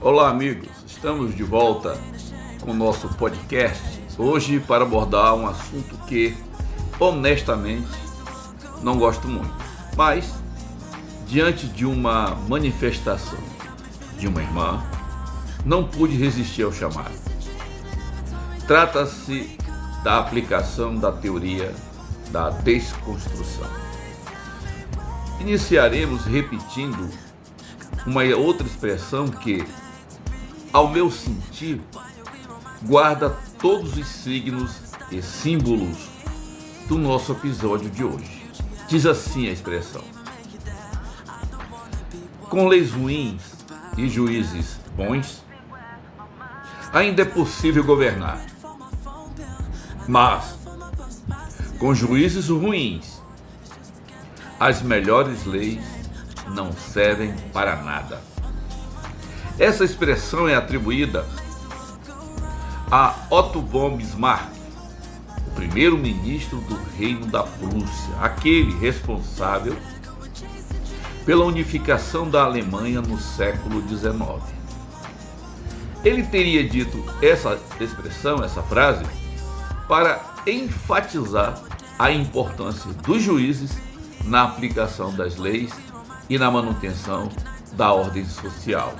Olá, amigos. Estamos de volta com o nosso podcast, hoje para abordar um assunto que, honestamente, não gosto muito. Mas, diante de uma manifestação de uma irmã, não pude resistir ao chamado. Trata-se da aplicação da teoria da desconstrução. Iniciaremos repetindo uma outra expressão que, ao meu sentir, guarda todos os signos e símbolos do nosso episódio de hoje. Diz assim a expressão: com leis ruins e juízes bons, ainda é possível governar. Mas, com juízes ruins, as melhores leis não servem para nada. Essa expressão é atribuída a Otto von Bismarck, o primeiro-ministro do Reino da Prússia, aquele responsável pela unificação da Alemanha no século XIX. Ele teria dito essa expressão, essa frase, para enfatizar a importância dos juízes na aplicação das leis e na manutenção da ordem social.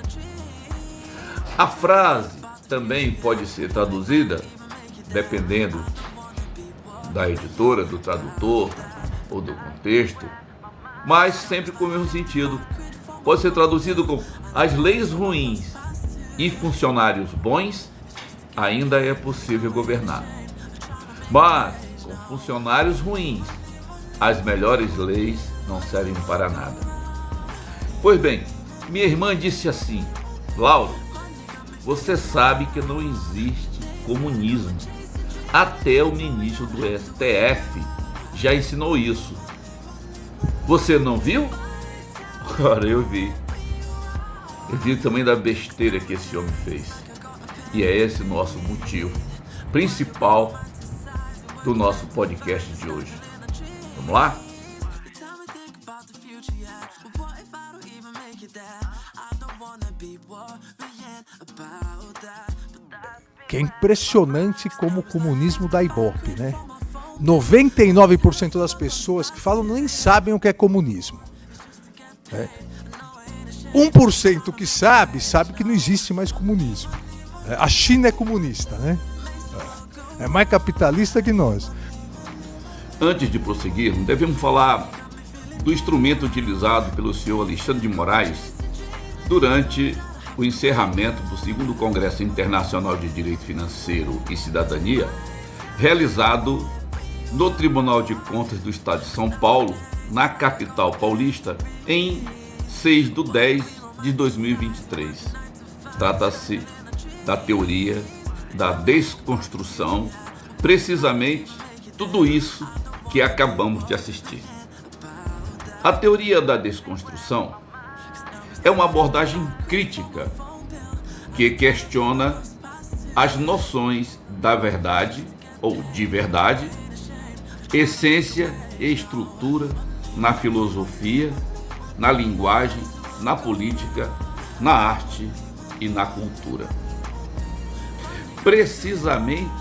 A frase também pode ser traduzida, dependendo da editora, do tradutor ou do contexto, mas sempre com o mesmo sentido. Pode ser traduzido como: as leis ruins e funcionários bons, ainda é possível governar. Mas, com funcionários ruins, as melhores leis não servem para nada. Pois bem, minha irmã disse assim: Lauro, você sabe que não existe comunismo. Até o ministro do STF já ensinou isso. Você não viu? Ora, eu vi. Eu vi também da besteira que esse homem fez. E é esse o nosso motivo principal do nosso podcast de hoje. Vamos lá? Que é impressionante como o comunismo dá ibope, né? 99% das pessoas que falam nem sabem o que é comunismo. 1% que sabe que não existe mais comunismo. A China é comunista, né? É mais capitalista que nós. Antes de prosseguir, devemos falar do instrumento utilizado pelo senhor Alexandre de Moraes durante o encerramento do 2º Congresso Internacional de Direito Financeiro e Cidadania, realizado no Tribunal de Contas do Estado de São Paulo, na capital paulista, em 6/10/2023. Trata-se da teoria da desconstrução, precisamente tudo isso que acabamos de assistir. A teoria da desconstrução é uma abordagem crítica que questiona as noções da verdade ou de verdade, essência e estrutura na filosofia, na linguagem, na política, na arte e na cultura. Precisamente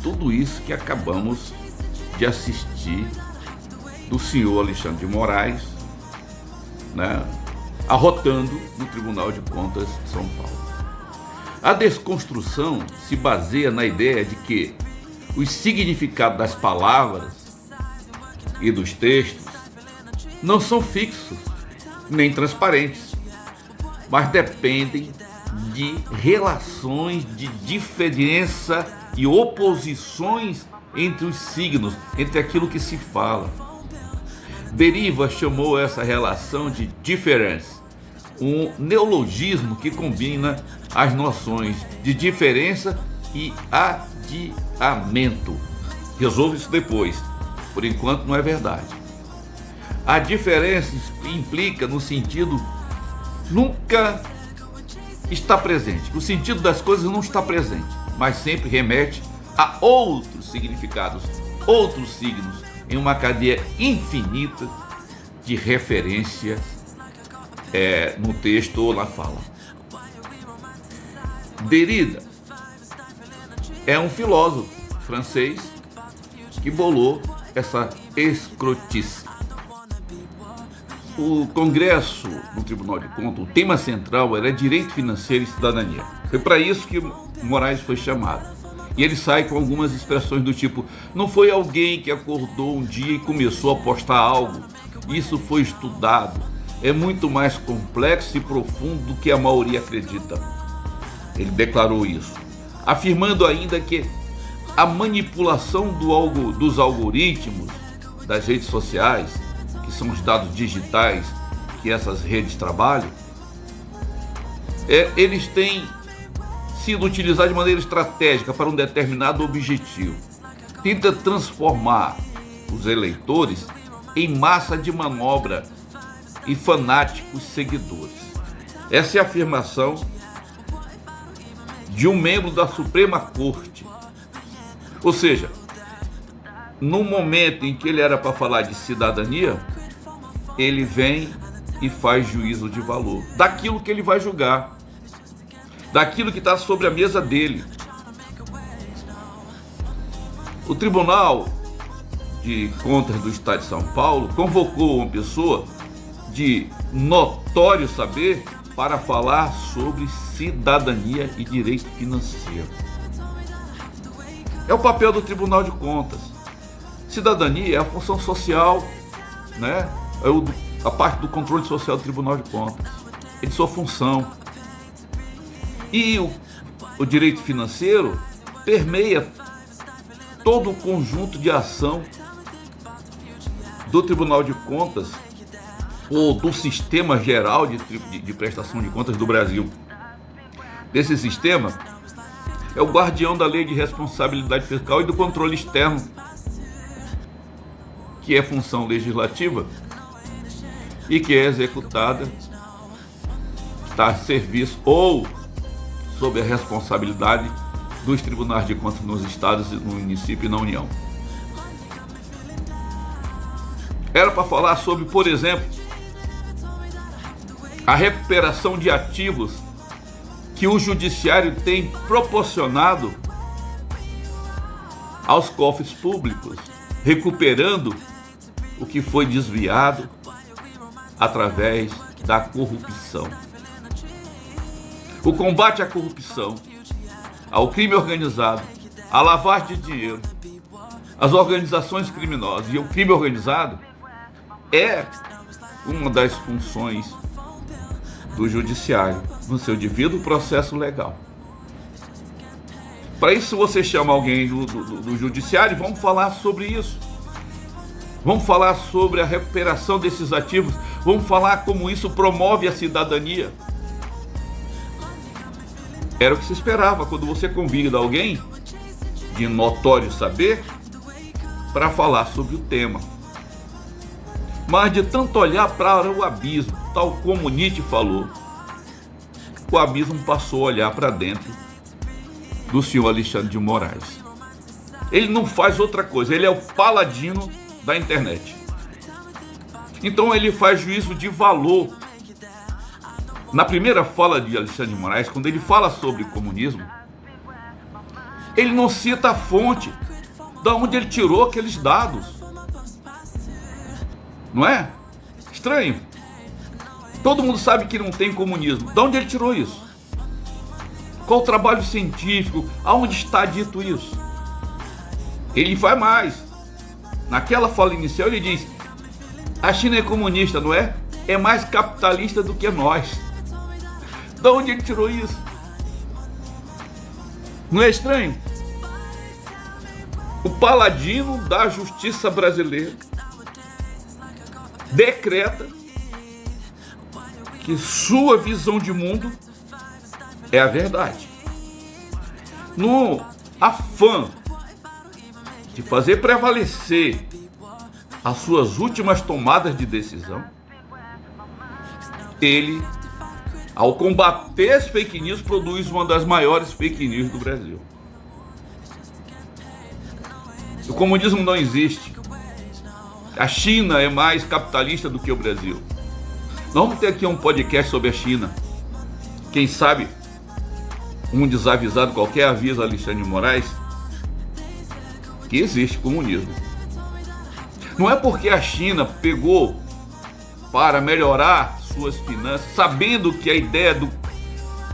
tudo isso que acabamos de assistir do senhor Alexandre de Moraes, né, arrotando no Tribunal de Contas de São Paulo. A desconstrução se baseia na ideia de que os significados das palavras e dos textos não são fixos nem transparentes, mas dependem de relações de diferença e oposições entre os signos, entre aquilo que se fala. Deriva chamou essa relação de difference, um neologismo que combina as noções de diferença e adiamento. Resolve isso depois, por enquanto não é verdade. A diferença implica no sentido nunca está presente, o sentido das coisas não está presente, mas sempre remete a outros significados, outros signos, em uma cadeia infinita de referência no texto ou na fala. Derrida é um filósofo francês que bolou essa escrotice. O Congresso do Tribunal de Contas, o tema central era direito financeiro e cidadania. Foi para isso que Moraes foi chamado. E ele sai com algumas expressões do tipo: não foi alguém que acordou um dia e começou a postar algo. Isso foi estudado. É muito mais complexo e profundo do que a maioria acredita. Ele declarou isso, afirmando ainda que a manipulação dos algoritmos das redes sociais, que são os dados digitais que essas redes trabalham, eles têm sido utilizados de maneira estratégica para um determinado objetivo. Tenta transformar os eleitores em massa de manobra e fanáticos seguidores. Essa é a afirmação de um membro da Suprema Corte. Ou seja, no momento em que ele era para falar de cidadania, ele vem e faz juízo de valor daquilo que ele vai julgar, daquilo que está sobre a mesa dele. O Tribunal de Contas do Estado de São Paulo convocou uma pessoa de notório saber para falar sobre cidadania e direito financeiro. É o papel do Tribunal de Contas. Cidadania é a função social, né? É a parte do controle social do Tribunal de Contas. É de sua função. E o direito financeiro permeia todo o conjunto de ação do Tribunal de Contas ou do sistema geral de prestação de contas do Brasil. Desse sistema, é o guardião da lei de responsabilidade fiscal e do controle externo, que é função legislativa e que é executada, está a serviço ou sob a responsabilidade dos tribunais de contas nos estados, no município e na União. Era para falar sobre, por exemplo, a recuperação de ativos que o judiciário tem proporcionado aos cofres públicos, recuperando o que foi desviado através da corrupção. O combate à corrupção, ao crime organizado, à lavagem de dinheiro, às organizações criminosas e o crime organizado é uma das funções do judiciário no seu devido processo legal. Para isso, você chama alguém do judiciário, vamos falar sobre isso. Vamos falar sobre a recuperação desses ativos. Vamos falar como isso promove a cidadania. Era o que se esperava quando você convida alguém de notório saber para falar sobre o tema. Mas de tanto olhar para o abismo, tal como Nietzsche falou, o abismo passou a olhar para dentro do senhor Alexandre de Moraes. Ele não faz outra coisa, ele é o paladino da internet. Então ele faz juízo de valor. Na primeira fala de Alexandre de Moraes, quando ele fala sobre comunismo, ele não cita a fonte, da onde ele tirou aqueles dados. Não é? Estranho. Todo mundo sabe que não tem comunismo. De onde ele tirou isso? Qual o trabalho científico? Aonde está dito isso? Ele vai mais. Naquela fala inicial ele diz: a China é comunista, não é? É mais capitalista do que nós. De onde ele tirou isso? Não é estranho? O paladino da justiça brasileira decreta que sua visão de mundo é a verdade. No afã de fazer prevalecer as suas últimas tomadas de decisão, ele, ao combater as fake news, produz uma das maiores fake news do Brasil. O comunismo não existe. A China é mais capitalista do que o Brasil. Nós vamos ter aqui um podcast sobre a China. Quem sabe um desavisado qualquer avisa Alexandre de Moraes que existe comunismo. Não é porque a China pegou para melhorar suas finanças, sabendo que a ideia do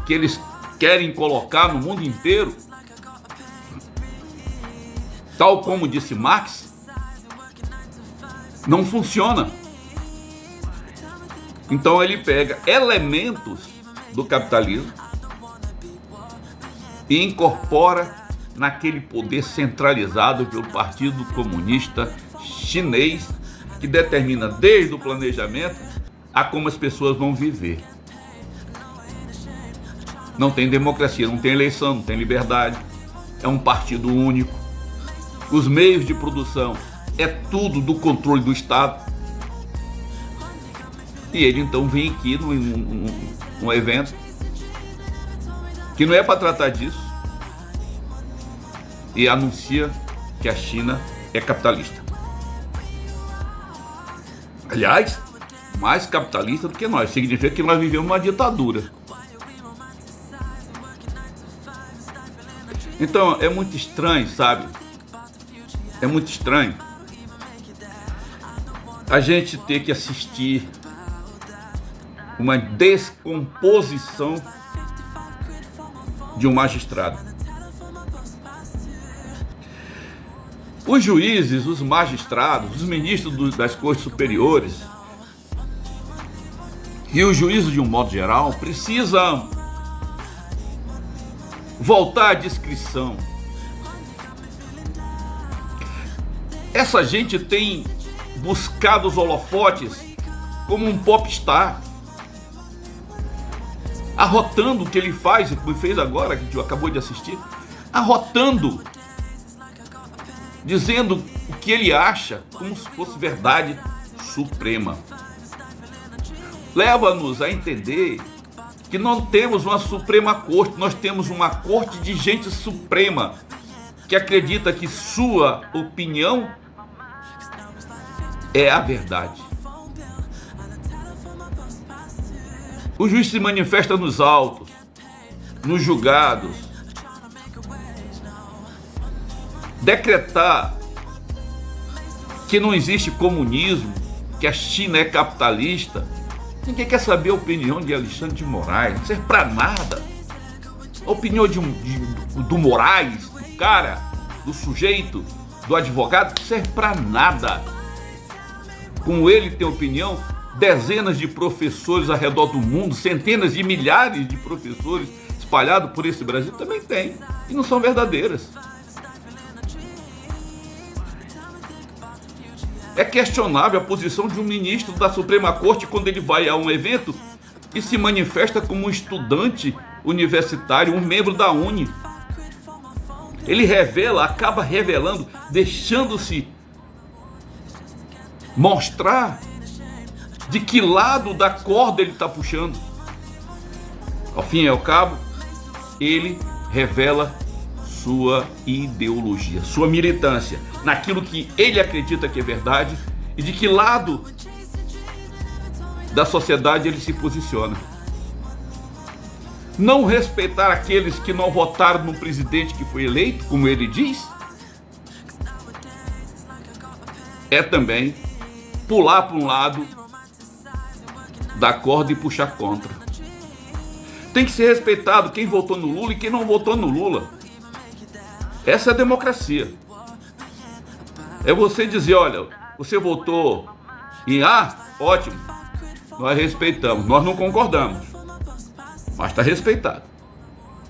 que eles querem colocar no mundo inteiro, tal como disse Marx, não funciona. Então ele pega elementos do capitalismo e incorpora naquele poder centralizado pelo Partido Comunista Chinês, que determina desde o planejamento a como as pessoas vão viver. Não tem democracia, não tem eleição, não tem liberdade. É um partido único. Os meios de produção é tudo do controle do Estado. E ele então vem aqui num evento que não é para tratar disso e anuncia que a China é capitalista. Aliás, mais capitalista do que nós. Significa que nós vivemos uma ditadura. Então é muito estranho, sabe? É muito estranho a gente ter que assistir uma descomposição de um magistrado. Os juízes, os magistrados, os ministros das cortes superiores e os juízes de um modo geral precisam voltar à discrição. Essa gente tem buscado os holofotes como um popstar, arrotando o que ele faz, como fez agora, que a gente acabou de assistir, arrotando, dizendo o que ele acha como se fosse verdade suprema. Leva-nos a entender que não temos uma Suprema Corte, nós temos uma corte de gente suprema que acredita que sua opinião é a verdade. O juiz se manifesta nos autos, nos julgados. Decretar que não existe comunismo, que a China é capitalista. Ninguém quer saber a opinião de Alexandre de Moraes, não serve pra nada. A opinião do Moraes, do cara, do sujeito, do advogado, não serve pra nada. Como ele tem opinião, dezenas de professores ao redor do mundo, centenas de milhares de professores espalhados por esse Brasil também têm, e não são verdadeiras. É questionável a posição de um ministro da Suprema Corte quando ele vai a um evento e se manifesta como um estudante universitário, um membro da Uni. Ele revela, acaba revelando, deixando-se mostrar de que lado da corda ele está puxando. Ao fim e ao cabo, ele revela sua ideologia, sua militância, naquilo que ele acredita que é verdade e de que lado da sociedade ele se posiciona. Não respeitar aqueles que não votaram no presidente que foi eleito, como ele diz, é também pular para um lado da corda e puxar contra. Tem que ser respeitado quem votou no Lula e quem não votou no Lula. Essa é a democracia. É você dizer, olha, você votou em A, ótimo, nós respeitamos, nós não concordamos, mas está respeitado.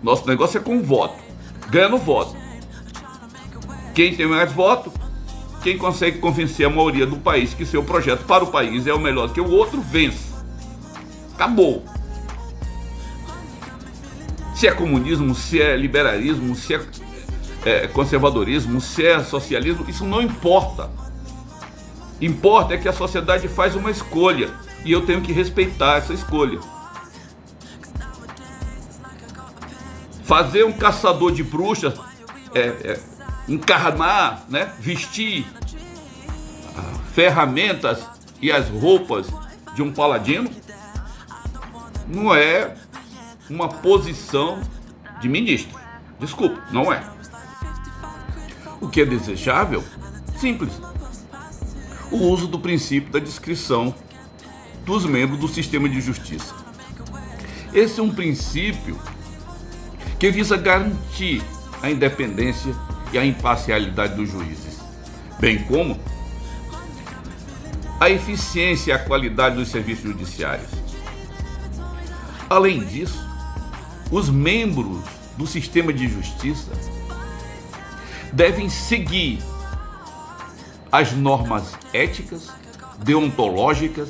Nosso negócio é com voto, ganha no voto. Quem tem mais voto, quem consegue convencer a maioria do país que seu projeto para o país é o melhor que o outro, vence. Acabou. Se é comunismo, se é liberalismo, se é conservadorismo, se é socialismo, isso não importa. Importa é que a sociedade faz uma escolha e eu tenho que respeitar essa escolha. Fazer um caçador de bruxas, encarnar, né, vestir ferramentas e as roupas de um paladino, não é uma posição de ministros. Desculpa, não é. O que é desejável? Simples. O uso do princípio da discrição dos membros do sistema de justiça. Esse é um princípio que visa garantir a independência e a imparcialidade dos juízes, bem como a eficiência e a qualidade dos serviços judiciários. Além disso, os membros do sistema de justiça devem seguir as normas éticas, deontológicas,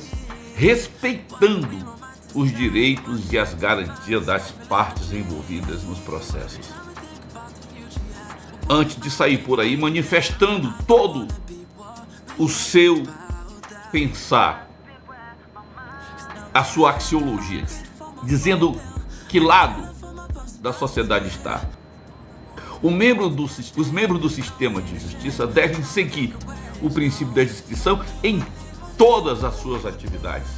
respeitando os direitos e as garantias das partes envolvidas nos processos. Antes de sair por aí manifestando todo o seu pensar, a sua axiologia, dizendo que lado da sociedade está. Os membros do sistema de justiça devem seguir o princípio da discrição em todas as suas atividades,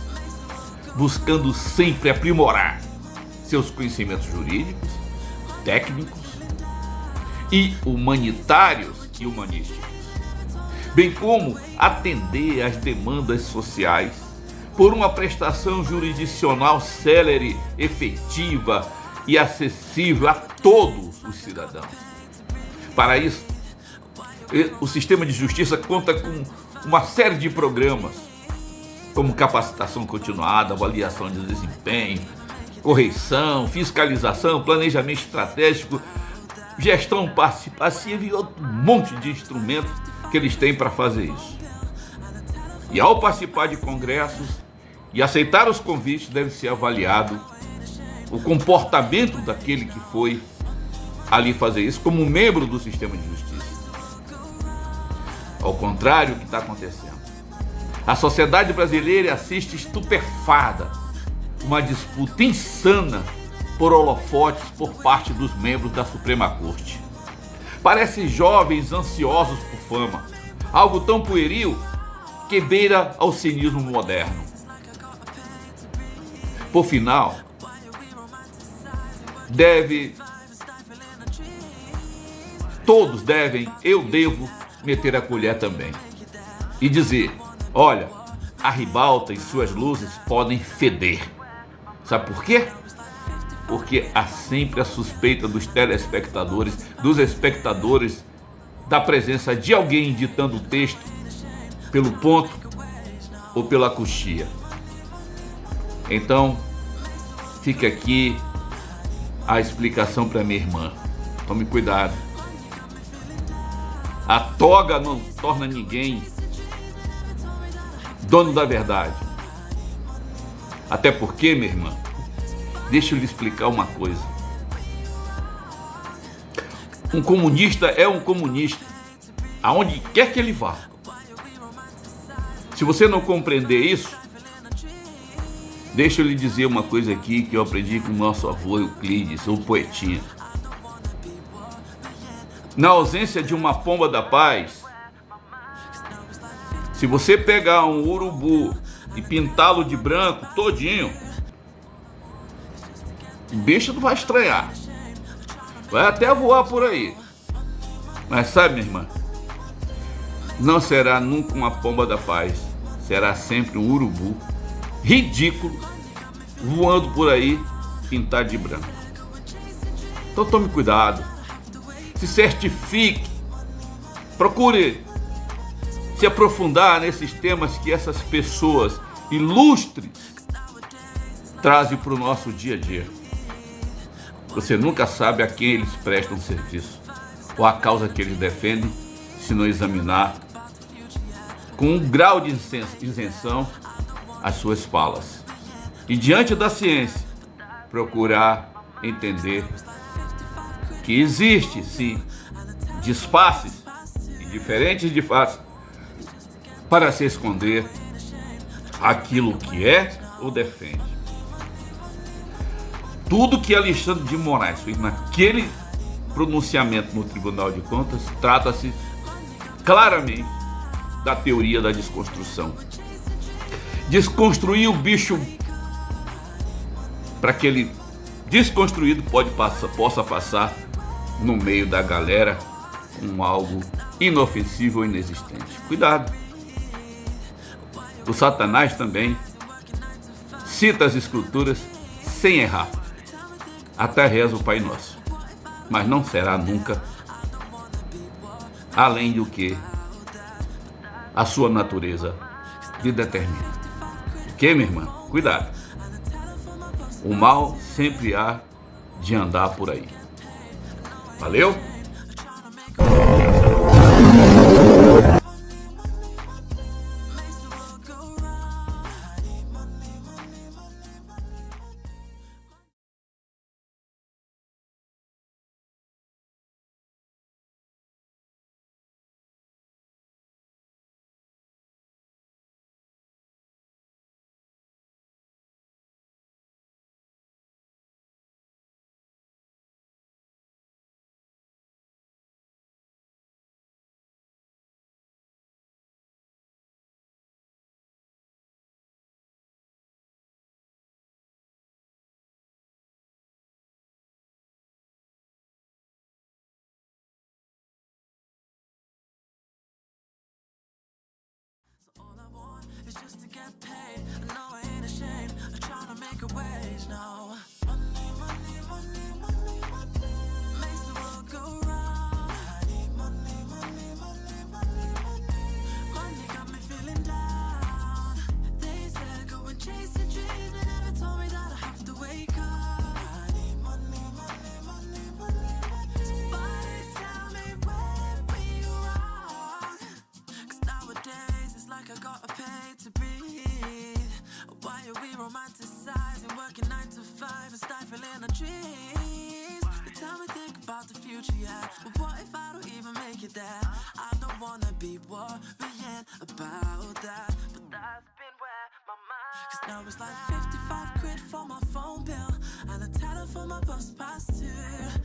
buscando sempre aprimorar seus conhecimentos jurídicos, técnicos e humanitários e humanísticos, bem como atender às demandas sociais por uma prestação jurisdicional célere, efetiva e acessível a todos os cidadãos. Para isso, o sistema de justiça conta com uma série de programas, como capacitação continuada, avaliação de desempenho, correção, fiscalização, planejamento estratégico, gestão participativa e outro monte de instrumentos que eles têm para fazer isso. E ao participar de congressos e aceitar os convites, deve ser avaliado o comportamento daquele que foi ali fazer isso como membro do sistema de justiça. Ao contrário do que está acontecendo, a sociedade brasileira assiste estupefada uma disputa insana por holofotes por parte dos membros da Suprema Corte. Parecem jovens ansiosos por fama, algo tão pueril que beira ao cinismo moderno. Por final, eu devo meter a colher também e dizer: olha, a ribalta e suas luzes podem feder. Sabe por quê? Porque há sempre a suspeita dos telespectadores, dos espectadores, da presença de alguém ditando o texto pelo ponto ou pela coxia. Então, fica aqui a explicação para minha irmã. Tome cuidado. A toga não torna ninguém dono da verdade. Até porque, minha irmã, deixa eu lhe explicar uma coisa. Um comunista é um comunista, aonde quer que ele vá. Se você não compreender isso, deixa eu lhe dizer uma coisa aqui que eu aprendi com o nosso avô Euclides, o poetinha. Na ausência de uma pomba da paz, se você pegar um urubu e pintá-lo de branco todinho, o bicho não vai estranhar, vai até voar por aí. Mas sabe, minha irmã, não será nunca uma pomba da paz, será sempre um urubu ridículo voando por aí pintado de branco. Então tome cuidado, se certifique, procure se aprofundar nesses temas que essas pessoas ilustres trazem para o nosso dia a dia. Você nunca sabe a quem eles prestam serviço ou a causa que eles defendem, se não examinar com um grau de isenção as suas falas. E diante da ciência, procurar entender que existe, sim, disfarces e diferentes disfarces para se esconder aquilo que é ou defende. Tudo que Alexandre de Moraes fez naquele pronunciamento no Tribunal de Contas trata-se claramente da teoria da desconstrução. Desconstruir o bicho para que ele desconstruído possa passar no meio da galera com algo inofensivo ou inexistente. Cuidado. O Satanás também cita as escrituras sem errar. Até reza o Pai Nosso. Mas não será nunca além do que a sua natureza lhe determina. Ok, minha irmã? Cuidado. O mal sempre há de andar por aí. Valeu? It's just to get paid. I know I ain't ashamed. I'm trying to make a wage now. Money, money, money, money, money makes the world go round. I need money, money, money, money, money. Money got me feeling down. They said go and chase your dreams, but never told me that I have to wake up. I need money, money, money, money, money. Somebody tell me where we go wrong. 'Cause nowadays it's like I gotta pay to breathe. Why are we romanticizing working 9 to 5 and stifling our dreams? They tell me think about the future, yeah, but what if I don't even make it there? I don't wanna be worrying about that, but that's been where my mind. 'Cause now it's like 55 quid for my phone bill and a tenner for my bus pass too.